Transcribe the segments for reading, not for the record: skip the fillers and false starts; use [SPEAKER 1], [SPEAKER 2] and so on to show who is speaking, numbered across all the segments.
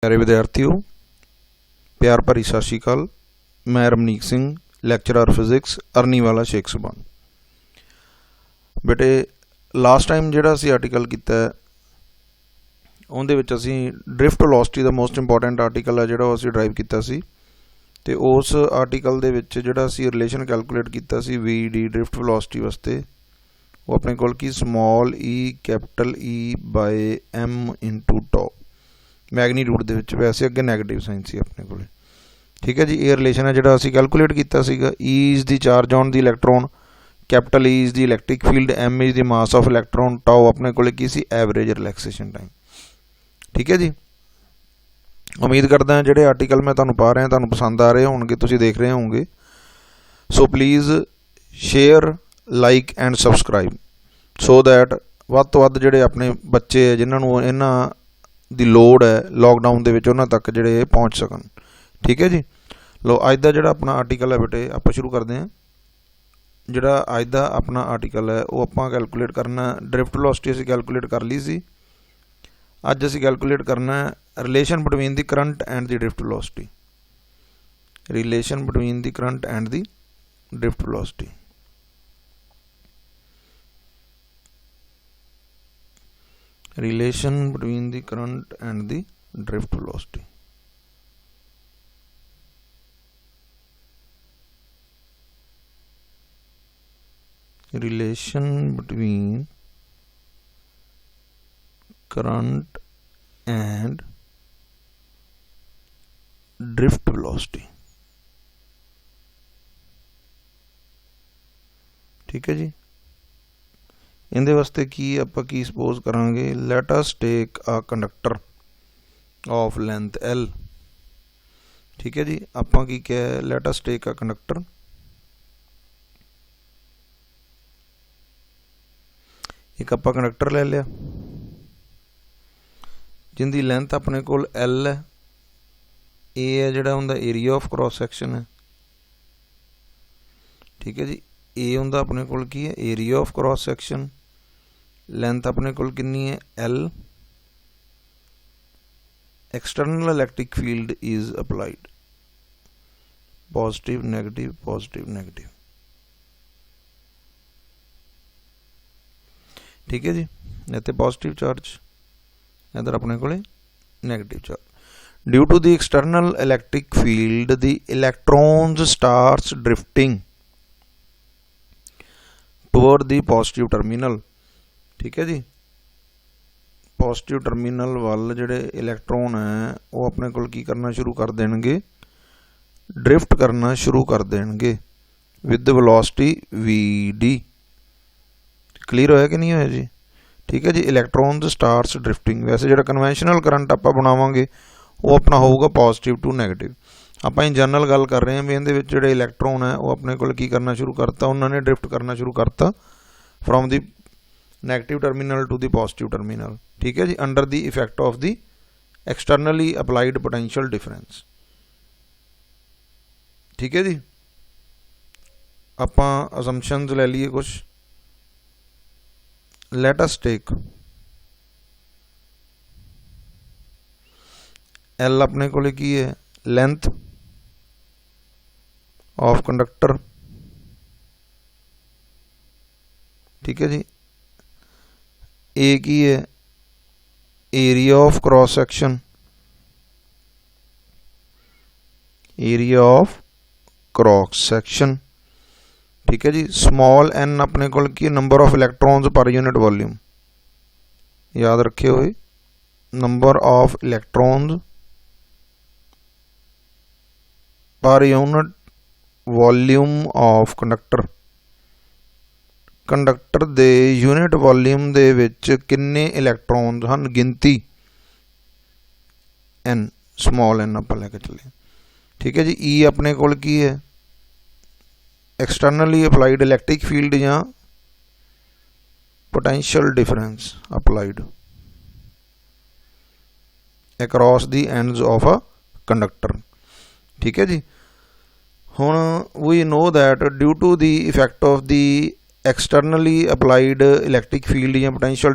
[SPEAKER 1] प्यारे विद्यार्थियों, प्यार भरी सत श्री अकाल। मैं रमनीक सिंह, लैक्चरर फिजिक्स, अरनीवाला शेख सुभान। बेटे, लास्ट टाइम जिहड़ा असीं आर्टिकल कीता उहदे विच असीं ड्रिफ्ट वेलोसिटी दा मोस्ट इंपॉर्टेंट आर्टिकल है जिहड़ा असीं ड्राइव कीता सी ते उस आर्टिकल दे विच जिहड़ा असीं रिलेशन कैलकुलेट कीता सी वी डी ड्रिफ्ट वेलोसिटी वास्ते, वो अपने कोल की small E capital E by M into tau magnitude दे विच, वैसे अगे नैगेटिव साइन सी अपने कोल। ठीक है जी, ये रिलेशन है जिहड़ा असीं कैलकुलेट कीता सीगा। E is the charge on the electron, capital E is the electric field, M is the mass of electron, tau अपने कोल की सी एवरेज रिलैक्सेशन टाइम। ठीक है जी, उम्मीद करदा हां जिहड़े आर्टिकल मैं तुहानूं पा रहा तुहानूं पसंद आ रहे होणगे, तुसीं देख रहे होवोगे। So please share, like and subscribe so that वध तो वध जिहड़े अपने बच्चे जिन्हां नूं इन्हां दी लोड़ है लॉकडाउन दे विच उन्हां तक जिहड़े पहुँच सकन। ठीक है जी, लो अज दा जिहड़ा अपना आर्टिकल है बेटे आपां शुरू करदे हां। जिहड़ा अज दा अपना आर्टिकल है वो आपां कैलकुलेट करना ड्रिफ्ट वेलोसिटी असीं कैलकुलेट कर ली सी। अज असीं कैलकुलेट करना relation between the current and the drift velocity. Relation between the current and the drift velocity. Relation between the current and the drift velocity. Relation between current and drift velocity. ठीक है जी, इहदे वास्ते की आपां की suppose करांगे, let us take a conductor of length L. ठीक है जी, आपां की क्या है, let us take a conductor एक आपां कंडक्टर ले लिया जिंदी लेंथ अपने कोल एल है। ए है जिहड़ा उहदा एरिया ऑफ क्रॉस सैक्शन है। ठीक है जी, ए उहदा अपने कोल की है area of cross section. Length अपने कोल कितनी है L. External electric field is applied, positive negative positive negative. ठीक है जी, इत्थे पॉजिटिव चार्ज, इधर अपने कोले negative charge. Due to the external electric field the electrons starts drifting toward the positive terminal. ठीक है जी, पॉजिटिव टर्मिनल वाल जिहड़े इलैक्ट्रॉन है वो अपने कोल की करना शुरू कर देणगे, ड्रिफ्ट करना शुरू कर देणगे with velocity V D. Clear होया कि नहीं होया जी? ठीक है जी, इलैक्ट्रॉन्स स्टार्ट्स ड्रिफ्टिंग। वैसे जिहड़ा कन्वेंशनल करंट आपां बनावांगे वो अपना होगा पॉजिटिव टू नैगेटिव। आपां इन जनरल गल कर रहे हैं भी इहदे विच जिहड़े इलैक्ट्रॉन है वो अपने कोल की करना शुरू करता, उन्होंने ड्रिफ्ट करना शुरू करता from the negative terminal to the positive terminal. ठीक है जी, under the effect of the externally applied potential difference. ठीक है जी, आपां असम्पशनस ले लीए कुछ। लेट अस टेक एल अपने कोले की है लेंथ ऑफ कंडक्टर। ठीक है जी, ए की है area of cross section, area of cross section. ठीक है जी, स्मॉल एन अपने कोल की number of electrons per unit volume. याद रखे हुए, number of electrons per unit volume of conductor. Conductor दे यूनिट वॉल्यूम दे विच किन्ने इलैक्ट्रॉन्स हन, गिनती एन, स्मॉल एन आपां लैके चले। ठीक है जी, ई अपने कोल की है एक्सटर्नली अप्लाइड इलैक्ट्रिक फील्ड या potential difference applied across the ends of a conductor. ठीक है जी, हुण we know that due to the effect of the externally applied electric field या potential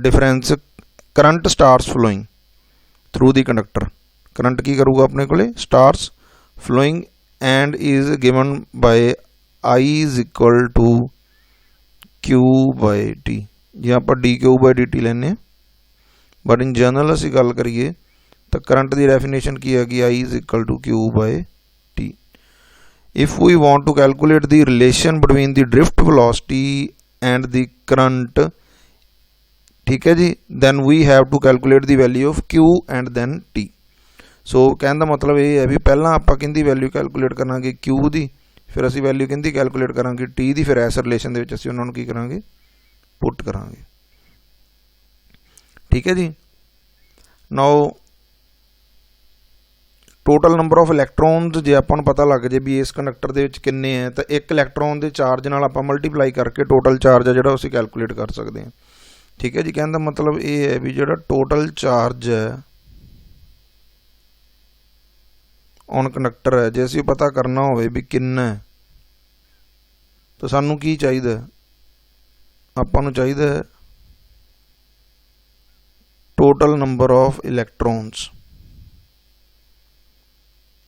[SPEAKER 1] difference current starts flowing through the conductor. Current की करूगा अपने को starts flowing and is given by I is equal to Q by T. जे आप D Q by D T लेने, but in general असी गल करिए तो करंट की डेफिनेशन की हैगी I is equal to Q by T. If we want to calculate the relation between the drift velocity and the current, ठीक है जी, then we have to calculate the value of Q and then T. So कहने का मतलब ये है भी पहला आप किंदी वैल्यू कैलकुलेट करांगे क्यू दी, फिर असी वैल्यू किंदी कैलकुलेट करांगे टी दी, फिर इस रिलेशन दे विच असी उन्हां नूं की करांगे पुट करांगे। ठीक है जी। नाउ टोटल नंबर ऑफ इलैक्ट्रॉन्स जे आपां नूं पता लग जाए भी इस कंडक्टर दे विच किन्ने है, तो एक इलैक्ट्रॉन के चार्ज नाल आपां मल्टीप्लाई करके टोटल चार्ज है जिहड़ा असी कैलकुलेट कर सकते हैं। ठीक है जी। कहने का मतलब ये है भी जिहड़ा टोटल चार्ज है ऑन कंडक्टर है, जे असीं पता करना होवे भी किन्ना है, तो सानू की चाहिए, आपां नूं चाहिए total number of electrons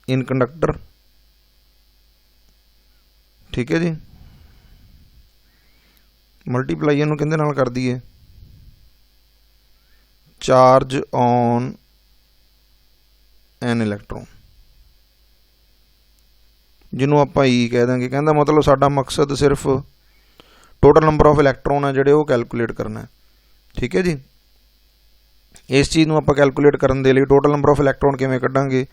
[SPEAKER 1] in conductor. ठीक है जी। मल्टीप्लाई इहनूं किहदे नाल कर दईए, चार्ज ऑन एन इलैक्ट्रॉन, जिन्हों आप ई कह देंगे। कहने मतलब साडा मकसद सिर्फ टोटल नंबर ऑफ इलैक्ट्रॉन है जोड़े वो कैलकुलेट करना है। ठीक है जी। इस चीज़ को आप कैलकुलेट करने के लिए टोटल नंबर ऑफ इलैक्ट्रॉन किवें कड्डांगे,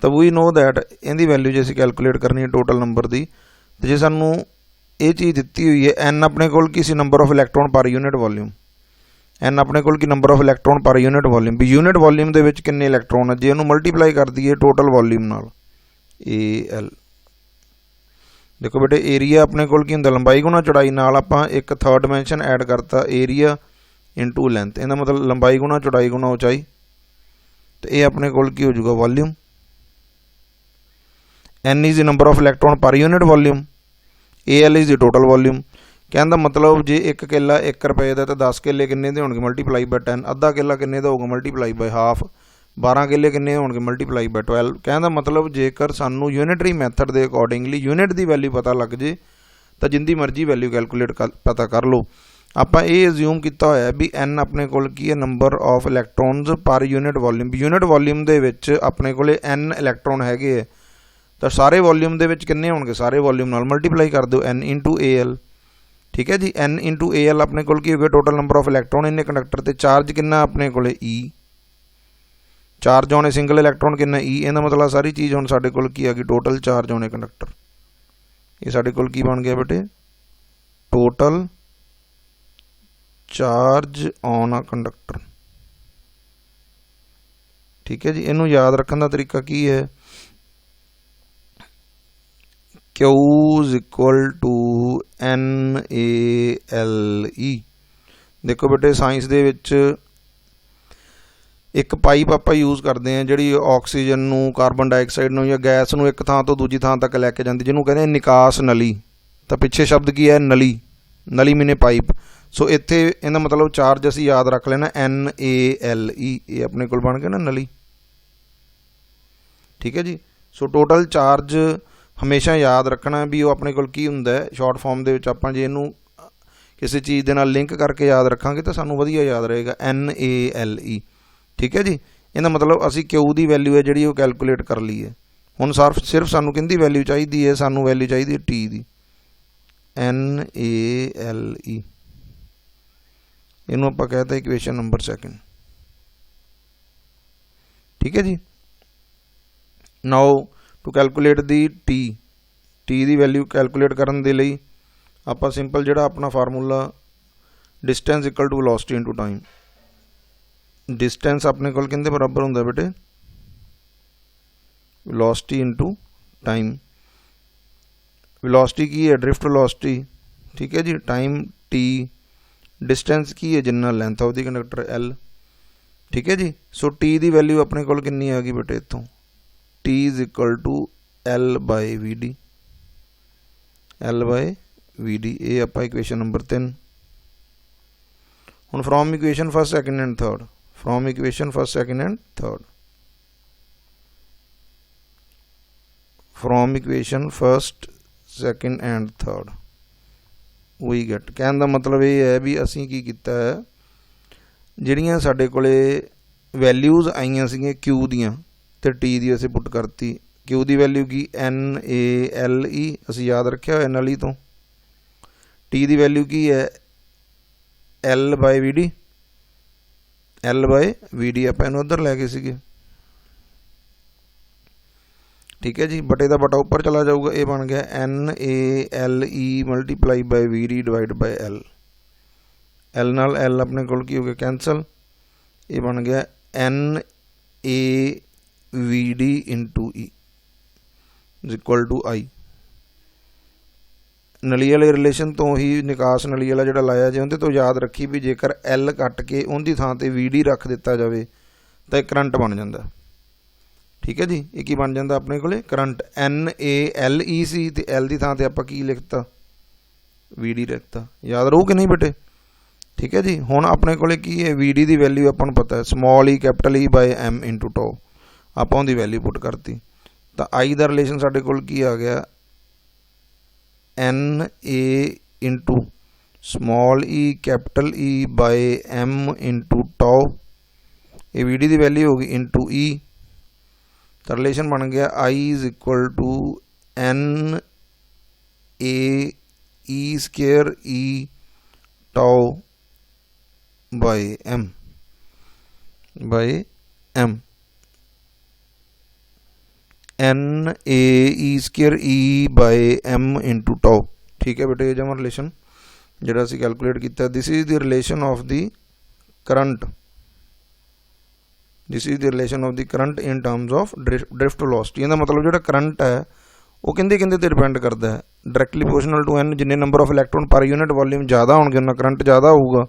[SPEAKER 1] तो वी नो दैट इहदी वैल्यू जो असीं कैलकुलेट करनी है टोटल नंबर की, तो जे सानू ये चीज़ दिती हुई है एन अपने कोल की सी number of electron per unit volume, n अपने कोल की number of electron per unit volume, भी यूनिट वॉल्यूम दे विच किन्ने इलैक्ट्रॉन है, जे इहनूं मल्टीप्लाई कर दईए टोटल वॉल्यूम नाल ए एल। देखो बेटे एरिया अपने कोल की हुंदा लंबाई गुणा चौड़ाई नाल आपां एक थर्ड डायमेंशन ऐड करता एरिया इनटू लेंथ, इहदा मतलब लंबाई गुणा चौड़ाई गुणा ऊंचाई, तो ये अपने कोल की हो जाऊगा volume. N is the number of electron per unit volume, A L is the total volume. कहने का मतलब जे एक किला 1 रुपए का तो 10 किले किन्ने दे होणगे मल्टीप्लाई बाय 10, अद्धा किला किन्ने दा होगा मल्टीप्लाई बाय हाफ, 12 किले किन्ने होणगे मल्टीप्लाई बाय 12। कहने का मतलब जेकर सानू यूनिटरी मैथड के अकॉर्डिंगली यूनिट की वैल्यू पता लग जे तो जिंदी मर्जी वैल्यू कैलकुलेट पता कर लो। आपां ये अज्यूम किया होया भी एन अपने कोल की है number of electrons per unit volume, unit volume दे विच अपने कोले एन इलैक्ट्रॉन हैगे है, तो सारे वॉल्यूम दे विच किन्ने होणगे, सारे वॉल्यूम नाल मल्टीप्लाई कर दो एन इंटू ए एल। ठीक है जी। एन इंटू ए एल अपने कोल की हो गया टोटल नंबर ऑफ इलैक्ट्रॉन इन्ने कंडक्टर ते, चार्ज कितना अपने कोले ई, चार्ज होने सिंगल इलैक्ट्रॉन कितना ई, इहदा मतलब सारी चीज़ हुण साडे कोल की आ गई टोटल चार्ज होने कंडक्टर। ये साडे कोल की बन गया बेटे total charge on a conductor. ठीक है जी। इनू याद रखने का तरीका की है, Q is equal to n A L e. देखो बेटे साइंस दे विच एक पाइप आप यूज़ करते हैं जी ऑक्सीजन नू, कार्बन डाइऑक्साइड नू या गैस नू एक थां तो दूजी थां तक लैके जाती, जिन्हों कहते हैं निकास नली, तो पिछे शब्द की है नली, नली मीने पाइप। सो इत्थे इहदा मतलब चार्ज असीं याद रख लेना एन ए एल ई, ये अपने कोल बन गया ना नली। ठीक है जी। सो टोटल चार्ज हमेशा याद रखना भी वो अपने कोल की हुंदा है शॉर्ट फॉर्म दे विच, आपां जे इहनूं किसी चीज़ दे नाल लिंक करके याद रखांगे तो सानूं वधिया याद रहेगा एन ए एल ई। ठीक है जी। इहदा मतलब असीं क्यू दी वैल्यू है जिहड़ी वो कैलकुलेट कर ली है। हुण सिर्फ सानूं किहदी वैल्यू चाहिदी है, सानूं वैल्यू चाहिदी है टी दी, एन ए एल ई। इनू आप कहते हैं इक्वेशन नंबर 2। ठीक है जी। Now to calculate the T दी वैल्यू कैलकुलेट करने के लिए आप सिंपल जोड़ा अपना formula distance equal to velocity into time. Distance अपने को किंदे बराबर होंगे बेटे, वेलोसिटी इंटू टाइम। वेलोसिटी की है ड्रिफ्ट वेलोसिटी, ठीक है जी, टाइम टी, डिस्टेंस की है जिन्ना length of the conductor L. ठीक है जी। सो टी दी वैल्यू अपने को कितनी आ गई बेटे इतों, T is equal to L by V D, L by V D. ये आप इक्वेशन नंबर 3। हुण from equation first second and third, from equation first second and third from equation first second and third we get. कहने का मतलब ये है भी असी की किया है, ਜਿਹੜੀਆਂ ਸਾਡੇ ਕੋਲੇ वैल्यूज़ आईयां सीगियां क्यू दियां ते टी दी असीं पुट करती। क्यू की वैल्यू की NaLe असीं याद रखिया होया नली तो। टी की वैल्यू की है L/VD, L/VD आपां इहनूं उधर लै गए सीगे, ठीक है जी। बटे का बटा उपर चला जाऊगा, ये बन गया NaLe multiply by VD divide by L। L नाल L अपने कोल की हो गया कैंसल, ये बन गया NaVD into E is equal to I। नली वाले रिलेशन तो ही निकास नली वाला जो लाया जे उहदे तो याद रखी भी जेकर L कट के उनकी थां ते VD रख दिता जाए तो करंट बन जाता, ठीक है जी। ये की बन जाता अपने कोले करंट। NaLe सी ते L की थां ते आपां की लिखता VD लिखता, याद रहू कि नहीं बेटे, ठीक है जी। हुण अपने कोले की है VD की वैल्यू आपां नूं पता है small E capital E by M into tau, आपां उहदी वैल्यू पुट करती। तो I का रिलेशन साडे कोल की आ गया Na into small E capital E by M into tau, ये VD की वैल्यू होगी इंटू E। तो रिलेशन बन गया I is equal to NaE square E tau by M NaE square E by M into tau, ठीक है बेटे। ये जमा रिलेशन जोड़ा असीं कैलकुलेट किया। This is the relation of the current, this is the relation of the current in terms of drift velocity. इसका मतलब जो करंट है वो किंदे किंदे ते डिपेंड करता है, डायरैक्टली प्रोपोर्शनल टू N, जिन्ने number of electron per unit volume ज़्यादा होंगे उन्ना करंट ज़्यादा होगा।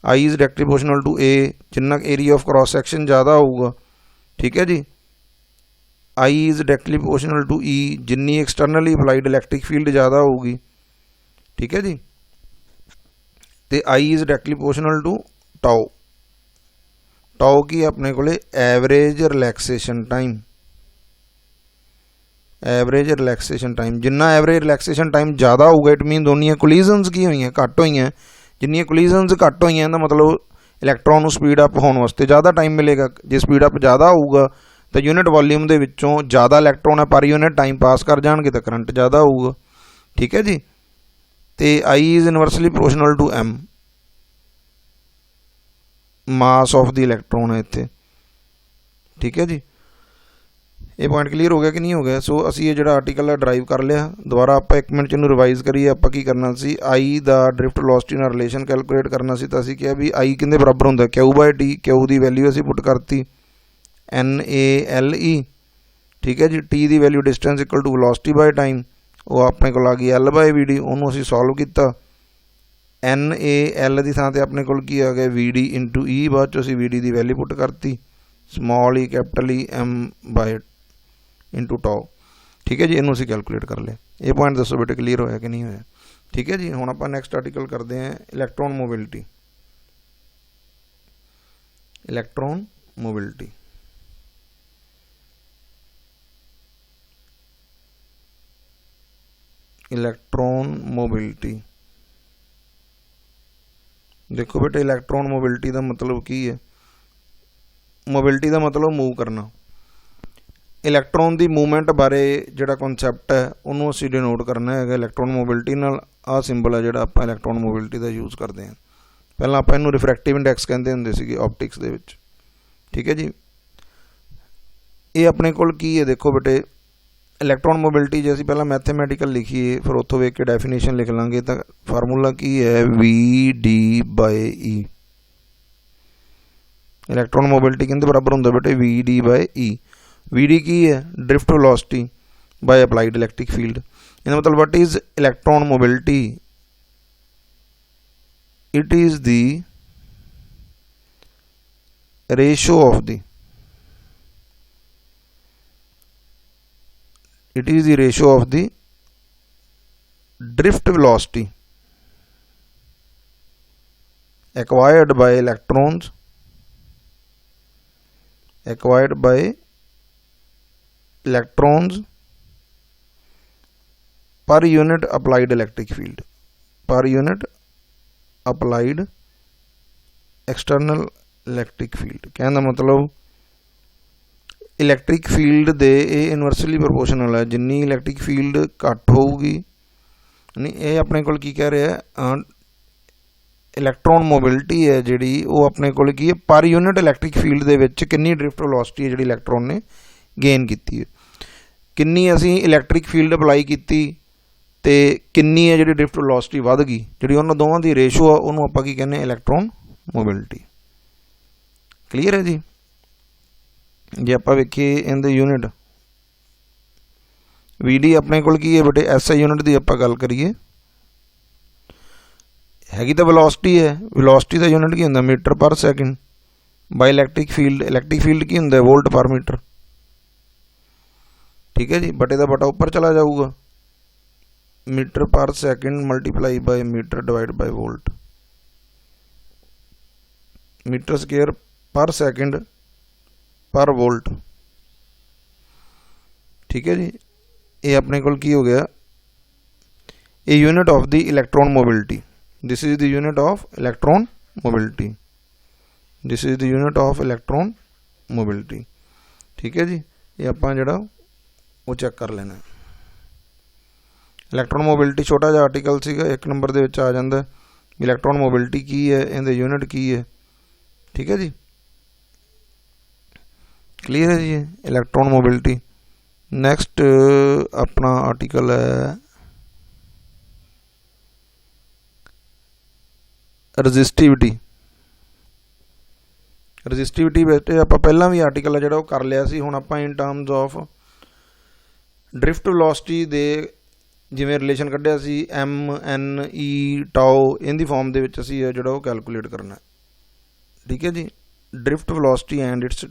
[SPEAKER 1] I is directly proportional to A, जिन्ना एरिया ऑफ क्रॉस सैक्शन ज़्यादा होगा, ठीक है जी। I is directly proportional to E, जिन्नी एक्सटर्नली अप्लाइड इलैक्ट्रिक फील्ड ज़्यादा होगी, ठीक है जी। तो I is directly proportional to tau. Tau की अपने को average relaxation time, average relaxation time, जिन्ना एवरेज रिलैक्सेशन टाइम ज़्यादा होगा इट मीन दोनिया कोलिजनस की हुई हैं घट हुई हैं, जिन्नियां कोलिजनस घट हुई हैं तो मतलब इलैक्ट्रॉन स्पीड अप होने वास्ते ज़्यादा टाइम मिलेगा। जो स्पीड अप ज़्यादा होगा तो यूनिट वॉल्यूम के विचों ज़्यादा इलैक्ट्रॉन है पर यूनिट टाइम पास कर जाएंगे तो करंट ज़्यादा होगा, ठीक है जी। तो I is inversely proportional to M, mass of the electron है इत्थे, ठीक है जी। ये पॉइंट क्लीयर हो गया कि नहीं हो गया। सो असी ये जोड़ा आर्टिकल है ड्राइव कर लिया। दोबारा आप एक मिनट इन्हूं रिवाइज करिए। आप की करना सी I दा ड्रिफ्ट वेलोसिटी नाल रिलेशन कैलकुलेट करना सी। तो असी कहा भी I किंदे बराबर हुंदा Q बाय T, Q की वैल्यू असी पुट करती NaLe, ठीक है जी। T की value distance equal to velocity by time, वो अपने को आ गई L/VD, उन्होंने असी सॉल्व किया। NaL की थां ते अपने को की आ गया VD इंटू E, बाद चो असी VD की वैल्यू पुट करती small E capital E M by into tau, ठीक है जी। इनू असी कैलकुलेट कर लिया। ये पॉइंट दसो बेटे क्लीयर होया कि नहीं होया, ठीक है जी। हुण आपां नैक्सट आर्टिकल करते हैं electron mobility. Electron mobility, electron mobility देखो बेटे, इलैक्ट्रॉन मोबिलिटी का मतलब की है? मोबिलिटी का मतलब मूव करना। इलैक्ट्रॉन की मूवमेंट बारे जोड़ा कॉन्सैप्ट है उन्होंने असीं डिनोट करना है इलैक्ट्रॉन मोबिलिटी नाल। आ सिंबल है जोड़ा आप इलैक्ट्रॉन मोबिलिटी का यूज़ करते हैं। पहला आप इनू रिफ्रैक्टिव इंडैक्स कहते होंदे सीगे ऑप्टिक्स दे विच, ठीक है जी। ये अपने कोल की है देखो बेटे, इलैक्ट्रॉन मोबिलिटी जो असीं पहला मैथेमैटिकल लिखीए फिर उत्थों वेख के डेफिनेशन लिख लांगे। तो फार्मूला की है VD/E। इलैक्ट्रॉन मोबिलिटी किंदे बराबर हुंदा बेटे VD/E। VD की है drift velocity by applied electric field. इसका मतलब what is electron mobility? It is the ratio of the drift velocity acquired by electrons per unit applied electric field, per unit applied external electric field. कहने का मतलब electric field दे ये inversely proportional है, जिन्नी electric field घट होगी नहीं, ये अपने को की कह रहा है इलैक्ट्रॉन मोबिलिटी है जिहड़ी वो अपने को की है पर यूनिट इलैक्ट्रिक फील्ड दे विच कितनी ड्रिफ्ट वेलोसिटी है जिहड़ी इलैक्ट्रॉन ने गेन की है, कितनी असी इलैक्ट्रिक फील्ड अप्लाई की ते कितनी है जिहड़ी ड्रिफ्ट वेलोसिटी वध गई, जिहड़ी उन्हां दोवां दी रेशो आ उहनूं आपां की कहने इलैक्ट्रॉन मोबिलिटी। क्लीयर है जी। जे आपां वेखीए इन द यूनिट वी अपने को की है बेटे SI यूनिट की आपां गल करिए हैगी तो वेलोसिटी है, वेलोसिटी का यूनिट की होंदा metre per second bye electric field की होंदा वोल्ट पर मीटर। ठीक है जी, बटे का बटा ऊपर चला जाऊगा, metre per second multiply by metre divide by volt, metre square per second per volt. ठीक है जी, ये अपने को की हो गया a unit of the electron mobility, this is the unit of electron mobility, this is the unit of electron mobility. ठीक है जी, ये आपां जिहड़ा वो चैक कर लेना। इलैक्ट्रॉन मोबिलिटी छोटा जिहा आर्टिकल सीगा, 1 नंबर दे विच आ जांदा इलैक्ट्रॉन मोबिलिटी की है, इहदे यूनिट की है। ठीक है जी, क्लीयर है जी इलैक्ट्रॉन मोबिलिटी। नैक्सट अपना आर्टिकल है रजिस्टिविटी। रजिस्टिविटी बेटे आप पहला भी आर्टिकल है जो कर लिया सी, हुण आपां in terms of drift velocity दे जिवें रिलेशन कढ़िया सी MNE टाओ, इनकी फॉर्म दे विच असीं जिहड़ा वो कैलकुलेट करना। ठीक है जी, drift velocity and its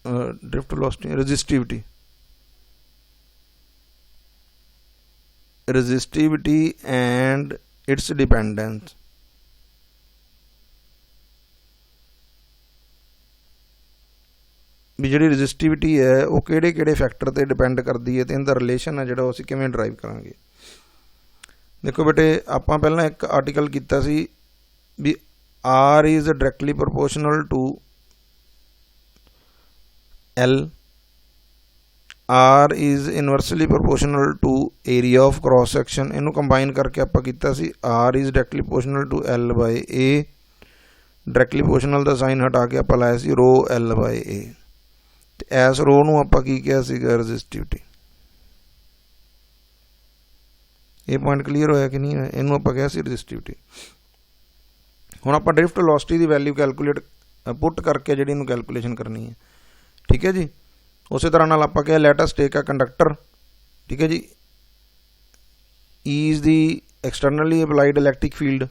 [SPEAKER 1] drift velocity resistivity and its dependence. भी जी रजिस्टिविटी है वो किहड़े फैक्टर पर डिपेंड करती है, तो इनका रिलेशन है जो असीं किवें ड्राइव करांगे। देखो बेटे आपां पहलां एक आर्टिकल कीता सी भी R is directly proportional to L, R is inversely proportional to area of cross section. इनू कंबाइन करके आपां कीता सी R is directly proportional to L by A, directly proportional का साइन हटा के आपां लाया सी रो L बाय A। इस रो नूं आपां की किया सीगा रजिस्टिविटी। ये पॉइंट क्लीयर होया कि नहीं है? इनू आपां कहा सी रजिस्टिविटी। हुण आपां ड्रिफ्ट वेलोसिटी की वैल्यू कैलकुलेट पुट करके जिहड़ी इनू कैलकुलेशन करनी है। ठीक है जी, उस तरह नाल आपां कहा let us take a conductor. ठीक है जी, E is the externally applied electric field,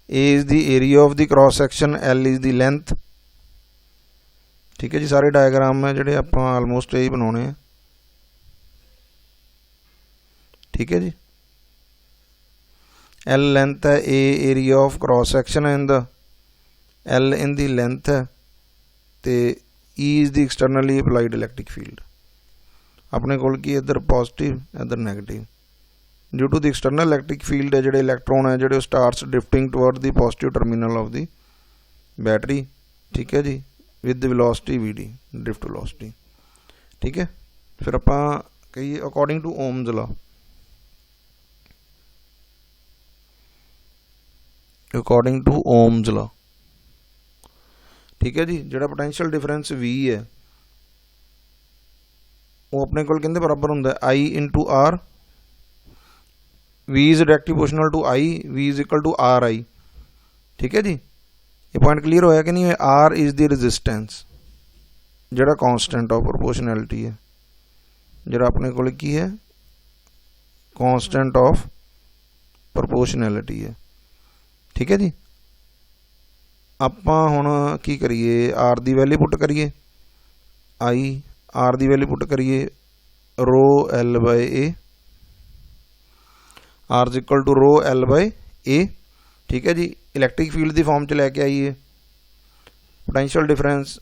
[SPEAKER 1] A is the area of the cross section, L is the length. ठीक है जी, सारे डायग्राम है जिहड़े आपां आलमोस्ट यही बनाने हैं। ठीक है जी, L लेंथ है, A area of cross section है इनका, L इन दी लेंथ है, तो E is the externally applied electric field. अपने कोल की इधर पॉजिटिव इधर negative. Due to the external electric field है जिहड़े इलैक्ट्रॉन है जिहड़े starts drifting toward the positive terminal of the battery. ठीक है जी, with velocity VD, drift velocity. ठीक है, फिर आपां कहिए according to Ohm's law, according to Ohm's law. ठीक है जी, जिहड़ा पोटेंशियल डिफरेंस V है वो अपने कोल किहदे बराबर हुंदा है I into R। V is directly proportional to I, V is equal to RI। ठीक है जी, ये पॉइंट क्लीयर होया कि नहीं है? R इज़ द रजिस्टेंस जिहड़ा कॉन्स्टेंट ऑफ प्रोपोर्शनैलिटी है, जिहड़ा अपने कोल की है कॉन्स्टेंट ऑफ प्रोपोर्शनैलिटी है। ठीक है जी, आपां हुण की करिए R दी वैल्यू पुट करिए, I R दी वैल्यू पुट करिए rho L by A, R is equal to rho L by A। ठीक है जी, इलैक्ट्रिक फील्ड की फॉर्म च लैके आइए पोटेंशियल डिफरेंस।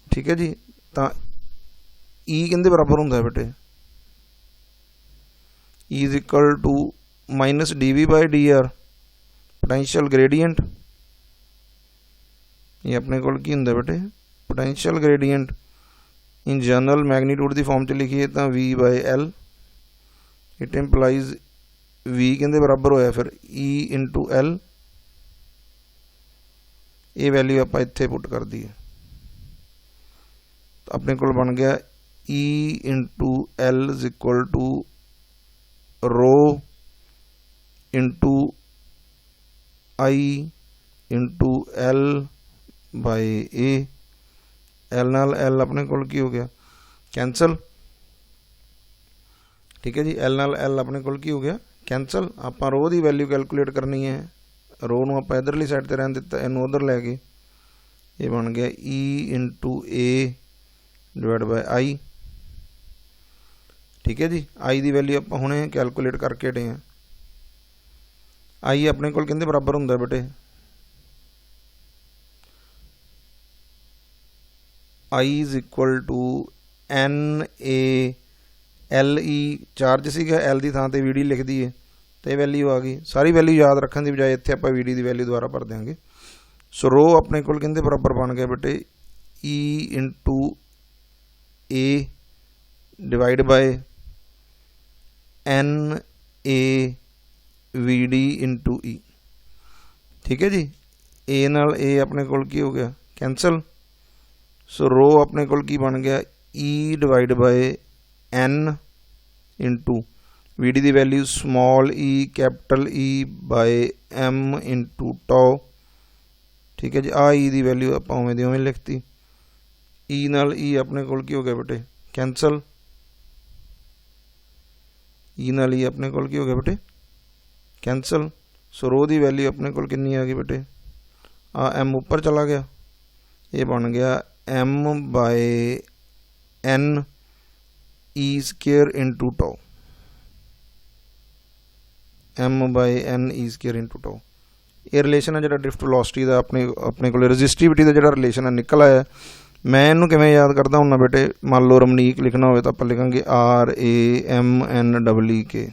[SPEAKER 1] ठीक है जी, तो E किहदे बराबर हुंदा है बेटे? Is equal to minus dV/dr potential gradient. ये अपने को की हुंदा बेटे potential gradient in general magnitude की फॉर्म च लिखिए तो V/L। इट इंप्लाइज V कहते बराबर होया फिर E/L। ये वैल्यू आप इत्थे पुट कर दी तो अपने को बन गया E/L is equal to rho into I into L by A। L नाल L अपने को की हो गया कैंसल। ठीक है जी, L नाल L अपने को की हो गया कैंसल। आप रो की वैल्यू कैलकुलेट करनी है, रो नूं आप इधरली साइड ते रहन दिता, इनू उधर लै गए, ये बन गया E/A डिवाइड बाय I। ठीक है जी, I की वैल्यू आप हुणे कैलकुलेट करके हटे हैं। I अपने को कहते बराबर हुंदा बेटे I is equal to NaLe। Charge सीगा L की थां ते VD लिख दीए तो वैल्यू आ गई। सारी वैल्यू याद रखने की बजाय इत्थे आपां VD की वैल्यू दोबारा भर देंगे। सो रो अपने को कहते बराबर बन गया बेटे E/A डिवाइड बाय NaVD/E। ठीक है जी, A नाल A अपने को की हो गया कैंसल। सो रो अपने को की बन गया E divide by N into VD की value small e capital E by M into tau. ठीक है जी, E की वैल्यू आप उवें दी उवें लिखती। E नाल E अपने को की हो गया बेटे कैंसल। E नाल E अपने को की हो गया बेटे कैंसल। सो रो की वैल्यू अपने को कितनी आ गई बेटे M ऊपर चला गया, ये बन गया M/N E² into tau. M/N E² into tau ये रिलेशन है जो ड्रिफ्ट वेलोसिटी का अपने को रजिस्टिविटी का जो रिलेशन है निकल आया। मैं इनू किवें याद करता हूँ बेटे, मान लो रमनीक लिखना हो तो आप लिखेंगे RAMNEK।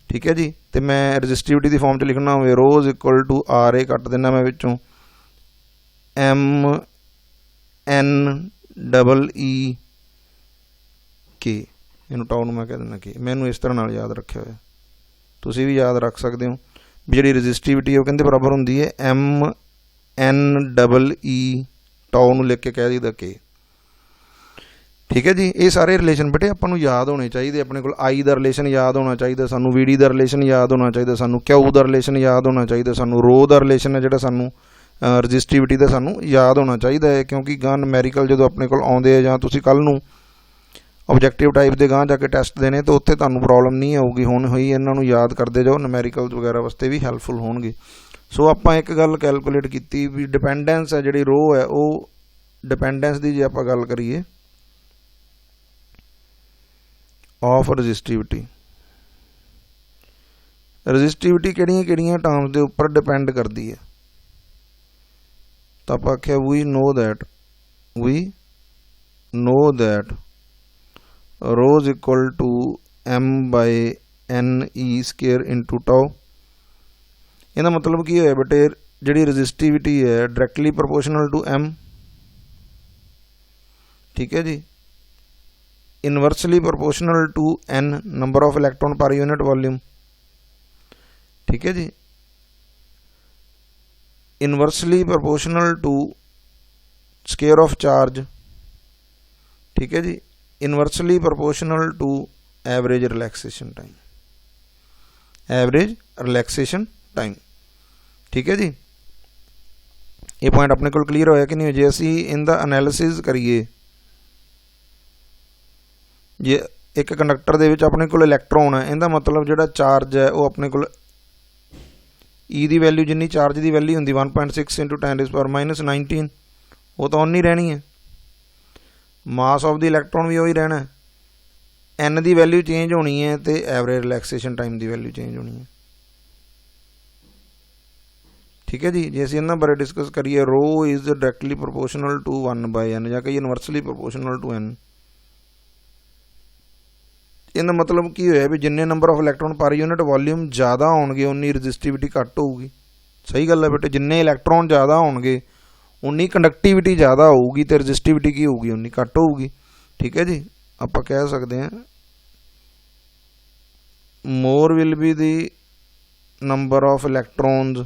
[SPEAKER 1] ठीक है जी, तो मैं रजिस्टिविटी की फॉर्म च लिखना हो rho is equal to RA cut देना मैं विचों MNEEK। इनू टाउ मैं कह देना कि मैनू इस तरह नाल याद रखा हुआ, तुसीं भी याद रख सकते हो भी जी रजिस्टिविटी वो कहते बराबर होंगी है MNEE टाउ नूं लिख के कह दीदा के। ठीक है जी, ये सारे रिलेशन बेटे आपां नूं याद होने चाहिए। अपने को I का रिलेशन याद होना चाहिए, सानू VD का रिलेशन याद होना चाहिए, सानू Q का रिलेशन याद होना चाहिए, सानू रो का रिलेशन है जो सानू रजिस्टिविटी का सानू याद होना चाहिए। क्योंकि गां नूमैरिकल जो अपने को आउंदे जां तुसीं कल नूं ऑब्जैक्टिव टाइप के गांह जाके टैसट देने तो उत्थे तुहानूं प्रॉब्लम नहीं आऊगी। हुण होई इन्हां नूं याद करते जाओ, नूमैरिकल वगैरह वास्ते भी हैल्पफुल होणगे। सो आपां एक गल कैलकुलेट की भी डिपेंडेंस है जिहड़ी रो है वो डिपेंडेंस की जे आपां गल करिए ऑफ रजिस्टिविटी, रजिस्टिविटी किहड़ियां टर्म्स के उपर डिपेंड करती है। तो आप आख्या we know that rho is equal to M/N E² into tau. इहदा मतलब की होया बेटे जिहड़ी रजिस्टिविटी है डायरैक्टली प्रोपोर्शनल टू M। ठीक है जी, inversely proportional to N number of electron per unit volume. ठीक है जी, inversely proportional to square of charge. ठीक है जी, inversely proportional to average relaxation time. ठीक है जी, ये पॉइंट अपने को क्लीयर होया कि नहीं? जे असी इनका एनालिसिस करिए, जे एक कंडक्टर दे विच अपने को इलैक्ट्रॉन है, इनका मतलब जो चार्ज है वो अपने को ई की वैल्यू जिन्नी चार्ज की वैल्यू होंगी 1.6 × 10⁻⁻19 वो तो ऑन ही रहनी है। मास ऑफ द इलैक्ट्रॉन भी वही रहना है, एन की वैल्यू चेंज होनी है तो एवरेज रिलैक्सेशन टाइम की वैल्यू चेंज होनी है। ठीक है जी, जे असीं इन्हां बारे डिस्कस करिए, rho is directly proportional to 1/n या कहीं इनवर्सली प्रोपोर्शनल टू n। ਇਹਦਾ ਮਤਲਬ ਕੀ ਹੋਇਆ ਵੀ ਜਿੰਨੇ ਨੰਬਰ ਆਫ ਇਲੈਕਟ੍ਰੋਨ ਪਰ ਯੂਨਿਟ ਵੋਲਿਊਮ ਜ਼ਿਆਦਾ ਹੋਣਗੇ ਉਨੀ ਰਜਿਸਟਿਵਿਟੀ ਘੱਟ ਹੋਊਗੀ। ਸਹੀ ਗੱਲ ਹੈ ਬੇਟੇ, ਜਿੰਨੇ ਇਲੈਕਟ੍ਰੋਨ ਜ਼ਿਆਦਾ ਹੋਣਗੇ ਉਨੀ ਕੰਡਕਟਿਵਿਟੀ ਜ਼ਿਆਦਾ ਹੋਊਗੀ ਤੇ ਰਜਿਸਟਿਵਿਟੀ ਕੀ ਹੋਊਗੀ, ਉਨੀ ਘੱਟ ਹੋਊਗੀ। ਠੀਕ ਹੈ ਜੀ, ਆਪਾਂ ਕਹਿ ਸਕਦੇ ਹਾਂ more will be the number of electrons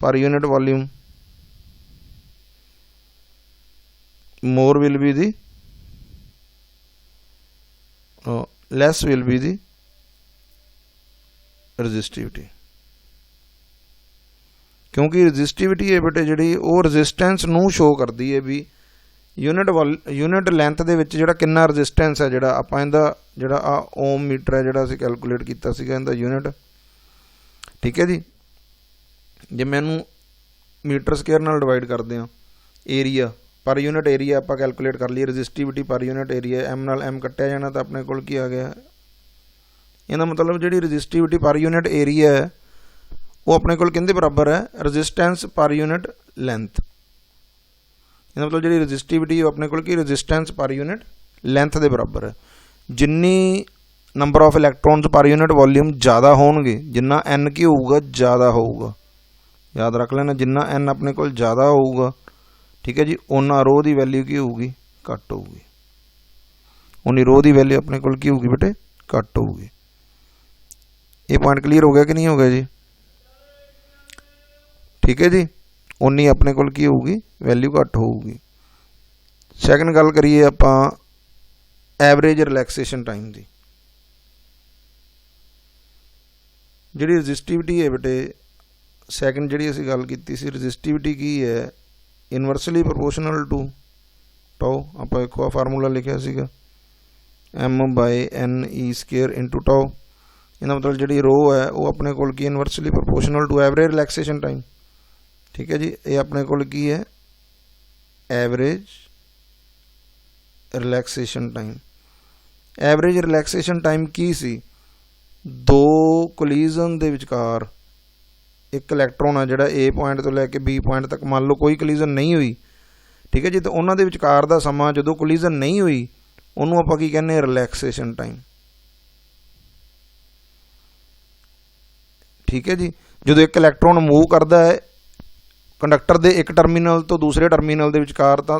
[SPEAKER 1] per unit volume, more will be the less will be the resistivity, क्योंकि resistivity है बेटे जिहड़ी ਉਹ resistance ਨੂੰ show करदी है भी यूनिट ਲੈਂਥ ਦੇ ਵਿੱਚ ਜਿਹੜਾ ਕਿੰਨਾ ਰੈਜ਼ਿਸਟੈਂਸ ਹੈ। ਜਿਹੜਾ ਆਪਾਂ ਇਹਦਾ ਜਿਹੜਾ ਆ ਓਮ ਮੀਟਰ ਹੈ ਜਿਹੜਾ ਅਸੀਂ ਕੈਲਕੂਲੇਟ ਕੀਤਾ ਸੀਗਾ ਇਹਦਾ ਯੂਨਿਟ। ਠੀਕ ਹੈ ਜੀ, ਜੇ ਮੈਨੂੰ ਮੀਟਰ ਸਕੁਅਰ ਨਾਲ ਡਿਵਾਈਡ ਕਰਦੇ ਹਾਂ ਏਰੀਆ ਪਰ ਯੂਨਿਟ ਏਰੀਆ ਆਪਾਂ ਕੈਲਕੂਲੇਟ ਕਰ ਲਈਏ, ਰਜਿਸਟਿਵਿਟੀ ਪਰ ਯੂਨਿਟ ਏਰੀਆ ਐਮ ਨਾਲ ਐਮ ਕੱਟਿਆ ਜਾਣਾ ਤਾਂ ਆਪਣੇ ਕੋਲ ਕੀ ਆ ਗਿਆ। ਇਹਦਾ ਮਤਲਬ ਜਿਹੜੀ ਰਜਿਸਟਿਵਿਟੀ ਪਰ ਯੂਨਿਟ ਏਰੀਆ ਹੈ ਉਹ ਆਪਣੇ ਕੋਲ ਕਿਹਦੇ ਬਰਾਬਰ ਹੈ, ਰਜਿਸਟੈਂਸ ਪਰ ਯੂਨਿਟ ਲੈਂਥ। ਇਹਦਾ ਮਤਲਬ ਜਿਹੜੀ ਰਜਿਸਟਿਵਿਟੀ ਉਹ ਆਪਣੇ ਕੋਲ ਕੀ ਰਜਿਸਟੈਂਸ ਪਰ ਯੂਨਿਟ ਲੈਂਥ ਦੇ ਬਰਾਬਰ ਹੈ। ਜਿੰਨੀ ਨੰਬਰ ਆਫ ਇਲੈਕਟ੍ਰੋਨਸ ਪਰ ਯੂਨਿਟ ਵੋਲਿਊਮ ਜ਼ਿਆਦਾ ਹੋਣਗੇ, ਜਿੰਨਾ ਐਨ ਕੀ ਹੋਊਗਾ ਜ਼ਿਆਦਾ ਹੋਊਗਾ। ਯਾਦ ਰੱਖ ਲੈਣਾ, ਜਿੰਨਾ ਐਨ ਆਪਣੇ ਕੋਲ ਜ਼ਿਆਦਾ ਹੋਊਗਾ, ਠੀਕ ਹੈ ਜੀ, ਉਹਨਾਂ ਰੋ ਦੀ ਵੈਲਿਊ ਕੀ ਹੋਊਗੀ, ਘੱਟ ਹੋਊਗੀ। ਉਨੀ ਰੋ ਦੀ ਵੈਲਿਊ ਆਪਣੇ ਕੋਲ ਕੀ ਹੋਊਗੀ ਬੇਟੇ, ਘੱਟ ਹੋਊਗੀ। ਇਹ ਪੁਆਇੰਟ ਕਲੀਅਰ ਹੋ ਗਿਆ ਕਿ ਨਹੀਂ ਹੋ ਗਿਆ ਜੀ? ਠੀਕ ਹੈ ਜੀ, ਉਨੀ ਆਪਣੇ ਕੋਲ ਕੀ ਹੋਊਗੀ, ਵੈਲਿਊ ਘੱਟ ਹੋਊਗੀ। ਸੈਕਿੰਡ ਗੱਲ ਕਰੀਏ ਆਪਾਂ ਐਵਰੇਜ ਰਿਲੈਕਸੇਸ਼ਨ ਟਾਈਮ ਦੀ। ਜਿਹੜੀ ਰਜਿਸਟਿਵਿਟੀ ਹੈ ਬੇਟੇ, ਸੈਕਿੰਡ ਜਿਹੜੀ ਅਸੀਂ ਗੱਲ ਕੀਤੀ ਸੀ, ਰਜਿਸਟਿਵਿਟੀ ਕੀ ਹੈ, ਇਨਵਰਸਲੀ ਪ੍ਰੋਪੋਰਸ਼ਨਲ ਟੂ ਟਾਓ। ਆਪਾਂ ਇੱਕ ਫਾਰਮੂਲਾ ਲਿਖਿਆ ਸੀਗਾ m/n(e)² ਇੰਟੂ ਟਾਓ। ਇਹਦਾ ਮਤਲਬ ਜਿਹੜੀ ਰੋ ਹੈ ਉਹ ਆਪਣੇ ਕੋਲ ਕੀ inversely proportional to average relaxation time. ਠੀਕ ਹੈ ਜੀ, ਇਹ ਆਪਣੇ ਕੋਲ ਕੀ ਹੈ, average relaxation time. Average relaxation time ਕੀ ਸੀ, ਦੋ ਕੋਲੀਜ਼ਨ ਦੇ ਵਿਚਕਾਰ ਇੱਕ ਇਲੈਕਟ੍ਰੋਨ ਆ ਜਿਹੜਾ A ਪੁਆਇੰਟ ਤੋਂ ਲੈ ਕੇ B ਪੁਆਇੰਟ ਤੱਕ, ਮੰਨ ਲਓ ਕੋਈ ਕੋਲੀਜ਼ਨ ਨਹੀਂ ਹੋਈ। ਠੀਕ ਹੈ ਜੀ, ਤਾਂ ਉਹਨਾਂ ਦੇ ਵਿਚਕਾਰ ਦਾ ਸਮਾਂ ਜਦੋਂ ਕੋਲੀਜ਼ਨ ਨਹੀਂ ਹੋਈ ਉਹਨੂੰ ਆਪਾਂ ਕੀ ਕਹਿੰਦੇ, ਰਿਲੈਕਸੇਸ਼ਨ ਟਾਈਮ। ਠੀਕ ਹੈ ਜੀ, ਜਦੋਂ ਇੱਕ ਇਲੈਕਟ੍ਰੋਨ ਮੂਵ ਕਰਦਾ ਹੈ ਕੰਡਕਟਰ ਦੇ ਇੱਕ ਟਰਮੀਨਲ ਤੋਂ ਦੂਸਰੇ ਟਰਮੀਨਲ ਦੇ ਵਿਚਕਾਰ, ਤਾਂ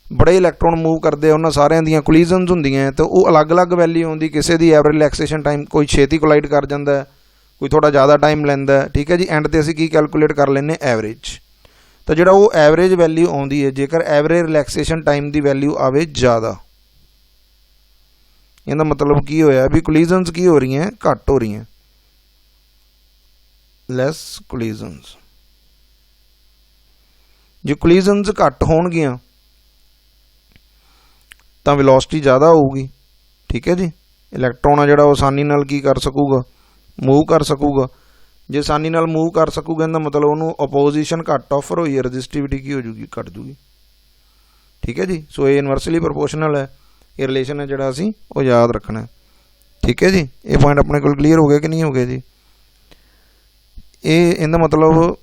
[SPEAKER 1] ਬੜੇ ਇਲੈਕਟ੍ਰੋਨ ਮੂਵ ਕਰਦੇ ਆ, ਉਹਨਾਂ ਸਾਰਿਆਂ ਦੀਆਂ ਕੋਲੀਜ਼ਨਸ ਹੁੰਦੀਆਂ ਤੇ ਉਹ ਅਲੱਗ-ਅਲੱਗ ਵੈਲਿਊ ਆਉਂਦੀ ਕਿਸੇ ਦੀ ਐਵਰੇਜ ਰਿਲੈਕਸੇਸ਼ਨ ਟਾਈਮ। ਕੋਈ ਛੇਤੀ ਕੋਲਾਈਡ ਕਰ ਜਾਂਦਾ, ਕੋਈ ਥੋੜ੍ਹਾ ਜ਼ਿਆਦਾ ਟਾਈਮ ਲੈਂਦਾ। ਠੀਕ ਹੈ ਜੀ, ਐਂਡ 'ਤੇ ਅਸੀਂ ਕੀ ਕੈਲਕੂਲੇਟ ਕਰ ਲੈਂਦੇ, ਐਵਰੇਜ। ਤਾਂ ਜਿਹੜਾ ਉਹ ਐਵਰੇਜ ਵੈਲਿਊ ਆਉਂਦੀ ਹੈ, ਜੇਕਰ ਐਵਰੇਜ ਰਿਲੈਕਸੇਸ਼ਨ ਟਾਈਮ ਦੀ ਵੈਲਿਊ ਆਵੇ ਜ਼ਿਆਦਾ, ਇਹਦਾ ਮਤਲਬ ਕੀ ਹੋਇਆ ਵੀ ਕੋਲੀਜ਼ਨਸ ਕੀ ਹੋ ਰਹੀਆਂ, ਘੱਟ ਹੋ ਰਹੀਆਂ, ਲੈਸ ਕੋਲੀਜ਼ਨਸ। ਜੇ ਕੋਲੀਜ਼ਨਸ ਘੱਟ ਹੋਣਗੀਆਂ ਤਾਂ ਵੈਲੋਸਿਟੀ ਜ਼ਿਆਦਾ ਹੋਊਗੀ। ਠੀਕ ਹੈ ਜੀ, ਇਲੈਕਟ੍ਰੋਨ ਆ ਜਿਹੜਾ ਉਹ ਆਸਾਨੀ ਨਾਲ ਕੀ ਕਰ ਸਕੂਗਾ, ਮੂਵ ਕਰ ਸਕੂਗਾ। ਜੇ ਆਸਾਨੀ ਨਾਲ ਮੂਵ ਕਰ ਸਕੂਗਾ ਇਹਦਾ ਮਤਲਬ ਉਹਨੂੰ ਅਪੋਜੀਸ਼ਨ ਘੱਟ ਆਫਰ ਹੋਈ ਹੈ, ਰਜਿਸਟਿਵਿਟੀ ਕੀ ਹੋ ਜੂਗੀ, ਘੱਟ ਜੂਗੀ। ਠੀਕ ਹੈ ਜੀ, ਸੋ ਇਹ ਇਨਵਰਸਲੀ ਪ੍ਰੋਪੋਰਸ਼ਨਲ ਹੈ। ਇਹ ਰਿਲੇਸ਼ਨ ਹੈ ਜਿਹੜਾ ਅਸੀਂ ਉਹ ਯਾਦ ਰੱਖਣਾ। ਠੀਕ ਹੈ ਜੀ, ਇਹ ਪੁਆਇੰਟ ਆਪਣੇ ਕੋਲ ਕਲੀਅਰ ਹੋ ਗਿਆ ਕਿ ਨਹੀਂ ਹੋ ਗਿਆ ਜੀ? ਇਹਦਾ ਮਤਲਬ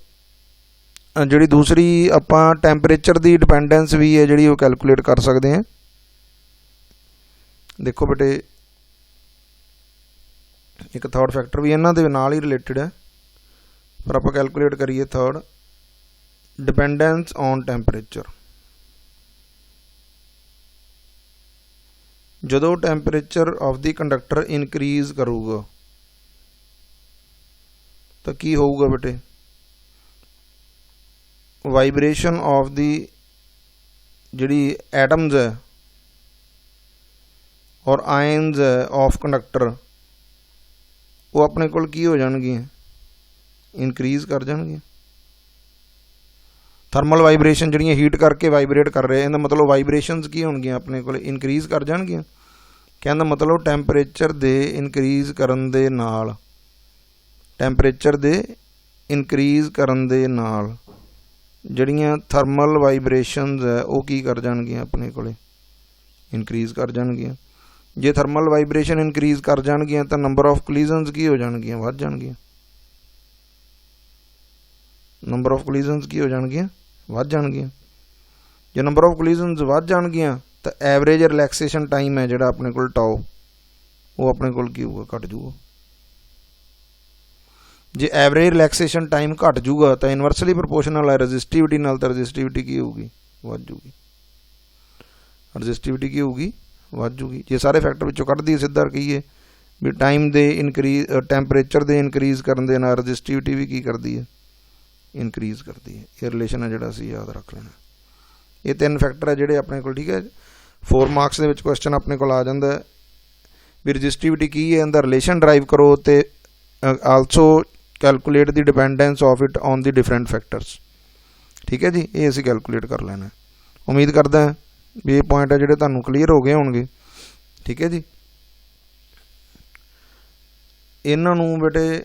[SPEAKER 1] ਜਿਹੜੀ ਦੂਸਰੀ ਆਪਾਂ ਟੈਂਪਰੇਚਰ ਦੀ ਡਿਪੈਂਡੈਂਸ ਵੀ ਹੈ ਜਿਹੜੀ ਉਹ ਕੈਲਕੂਲੇਟ ਕਰ ਸਕਦੇ ਹਾਂ। ਦੇਖੋ ਬੇਟੇ, ਇੱਕ ਥਰਡ ਫੈਕਟਰ ਵੀ ਇਹਨਾਂ ਦੇ ਨਾਲ ਹੀ ਰਿਲੇਟਡ ਹੈ, ਪਰ ਆਪਾਂ ਕੈਲਕੂਲੇਟ ਕਰੀਏ ਥਰਡ, ਡਿਪੈਂਡੈਂਸ ਔਨ ਟੈਂਪਰੇਚਰ। ਜਦੋਂ temperature of the conductor increase ਕਰੂਗਾ ਤਾਂ ਕੀ ਹੋਊਗਾ ਬੇਟੇ, ਵਾਈਬ੍ਰੇਸ਼ਨ ਆਫ ਦੀ ਜਿਹੜੀ ਐਟਮਸ ਹੈ ਔਰ ਆਇਨਸ ਹੈ ਆਫ ਕੰਡਕਟਰ, ਉਹ ਆਪਣੇ ਕੋਲ ਕੀ ਹੋ ਜਾਣਗੀਆਂ, ਇਨਕਰੀਜ਼ ਕਰ ਜਾਣਗੀਆਂ। ਥਰਮਲ ਵਾਈਬ੍ਰੇਸ਼ਨ ਜਿਹੜੀਆਂ ਹੀਟ ਕਰਕੇ ਵਾਈਬ੍ਰੇਟ ਕਰ ਰਹੇ, ਇਹਦਾ ਮਤਲਬ ਵਾਈਬ੍ਰੇਸ਼ਨਸ ਕੀ ਹੋਣਗੀਆਂ, ਆਪਣੇ ਕੋਲ ਇਨਕਰੀਜ਼ ਕਰ ਜਾਣਗੀਆਂ। ਕਹਿੰਦਾ ਮਤਲਬ ਟੈਂਪਰੇਚਰ ਦੇ ਇਨਕਰੀਜ਼ ਕਰਨ ਦੇ ਨਾਲ, ਟੈਂਪਰੇਚਰ ਦੇ ਇਨਕਰੀਜ਼ ਕਰਨ ਦੇ ਨਾਲ ਜਿਹੜੀਆਂ ਥਰਮਲ ਵਾਈਬ੍ਰੇਸ਼ਨਸ ਹੈ ਉਹ ਕੀ ਕਰ ਜਾਣਗੀਆਂ, ਆਪਣੇ ਕੋਲ ਇਨਕਰੀਜ਼ ਕਰ ਜਾਣਗੀਆਂ। ਜੇ ਥਰਮਲ ਵਾਈਬ੍ਰੇਸ਼ਨ ਇਨਕਰੀਜ਼ ਕਰ ਜਾਣਗੀਆਂ ਤਾਂ ਨੰਬਰ ਆਫ ਕੋਲੀਜ਼ਨਸ ਕੀ ਹੋ ਜਾਣਗੀਆਂ, ਵੱਧ ਜਾਣਗੀਆਂ। ਨੰਬਰ ਆਫ ਕੋਲੀਜ਼ਨਸ ਕੀ ਹੋ ਜਾਣਗੀਆਂ, ਵੱਧ ਜਾਣਗੀਆਂ। ਜੇ ਨੰਬਰ ਆਫ ਕੋਲੀਜ਼ਨਸ ਵੱਧ ਜਾਣਗੀਆਂ ਤਾਂ ਐਵਰੇਜ ਰਿਲੈਕਸੇਸ਼ਨ ਟਾਈਮ ਹੈ ਜਿਹੜਾ ਆਪਣੇ ਕੋਲ ਟਾਓ, ਉਹ ਆਪਣੇ ਕੋਲ ਕੀ ਹੋਊਗਾ, ਘਟ ਜੂਗਾ। ਜੇ ਐਵਰੇਜ ਰਿਲੈਕਸੇਸ਼ਨ ਟਾਈਮ ਘਟ ਜੂਗਾ ਤਾਂ ਇਨਵਰਸਲੀ ਪ੍ਰਪੋਰਸ਼ਨਲ ਹੈ ਰੈਜ਼ਿਸਟਿਵਿਟੀ ਨਾਲ, ਤਾਂ ਰੈਜ਼ਿਸਟਿਵਿਟੀ ਕੀ ਹੋਊਗੀ, ਵੱਧ ਜੂਗੀ। ਰੈਜ਼ਿਸਟਿਵਿਟੀ ਕੀ ਹੋਊਗੀ, ਵੱਧ ਜੂਗੀ। ਜੇ ਸਾਰੇ ਫੈਕਟਰ ਵਿੱਚੋਂ ਕੱਢ ਸਿੱਧਾ ਕਹੀਏ ਵੀ ਟਾਈਮ ਦੇ ਇਨਕਰੀਜ਼, ਟੈਂਪਰੇਚਰ ਦੇ ਇਨਕਰੀਜ਼ ਕਰਨ ਦੇ ਨਾਲ ਰੈਜ਼ਿਸਟਿਵਿਟੀ ਵੀ ਕੀ ਕਰਦੀ ਹੈ, ਇਨਕਰੀਜ਼ ਕਰਦੀ ਹੈ। ਇਹ ਰਿਲੇਸ਼ਨ ਹੈ ਜਿਹੜਾ ਅਸੀਂ ਯਾਦ ਰੱਖ ਲੈਣਾ। ਇਹ 3 ਫੈਕਟਰ ਹੈ ਜਿਹੜੇ ਆਪਣੇ ਕੋਲ, ਠੀਕ ਹੈ। 4 ਮਾਰਕਸ ਦੇ ਵਿੱਚ ਕੁਐਸਚਨ ਆਪਣੇ ਕੋਲ ਆ ਜਾਂਦਾ ਵੀ ਰੈਜ਼ਿਸਟਿਵਿਟੀ ਕੀ ਹੈ, ਇਹਦਾ ਰਿਲੇਸ਼ਨ ਡਰਾਈਵ ਕਰੋ ਤੇ also calculate the dependence of it on the different factors. ਠੀਕ ਹੈ ਜੀ, ਇਹ ਅਸੀਂ ਕੈਲਕੂਲੇਟ ਕਰ ਲੈਣਾ। ਉਮੀਦ ਕਰਦਾ ਵੀ ਇਹ ਪੁਆਇੰਟ ਹੈ ਜਿਹੜੇ ਤੁਹਾਨੂੰ ਕਲੀਅਰ ਹੋ ਗਏ ਹੋਣਗੇ। ਠੀਕ ਹੈ ਜੀ, ਇਹਨਾਂ ਨੂੰ ਬੇਟੇ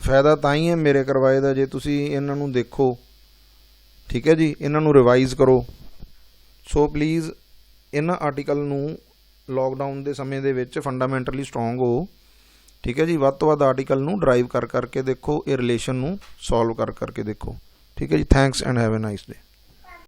[SPEAKER 1] ਫਾਇਦਾ ਤਾਂ ਹੀ ਹੈ ਮੇਰੇ ਕਰਵਾਏ ਦਾ ਜੇ ਤੁਸੀਂ ਇਹਨਾਂ ਨੂੰ ਦੇਖੋ। ਠੀਕ ਹੈ ਜੀ, ਇਹਨਾਂ ਨੂੰ ਰਿਵਾਈਜ਼ ਕਰੋ। ਸੋ ਪਲੀਜ਼ ਇਹਨਾਂ ਆਰਟੀਕਲ ਨੂੰ ਲੋਕਡਾਊਨ ਦੇ ਸਮੇਂ ਦੇ ਵਿੱਚ ਫੰਡਾਮੈਂਟਲੀ ਸਟਰੋਂਗ ਹੋ। ਠੀਕ ਹੈ ਜੀ, ਵੱਧ ਤੋਂ ਵੱਧ ਆਰਟੀਕਲ ਨੂੰ ਡਰਾਈਵ ਕਰਕੇ ਦੇਖੋ, ਇਹ ਰਿਲੇਸ਼ਨ ਨੂੰ ਸੋਲਵ ਕਰਕੇ ਦੇਖੋ। ਠੀਕ ਹੈ ਜੀ, thanks and have a nice day.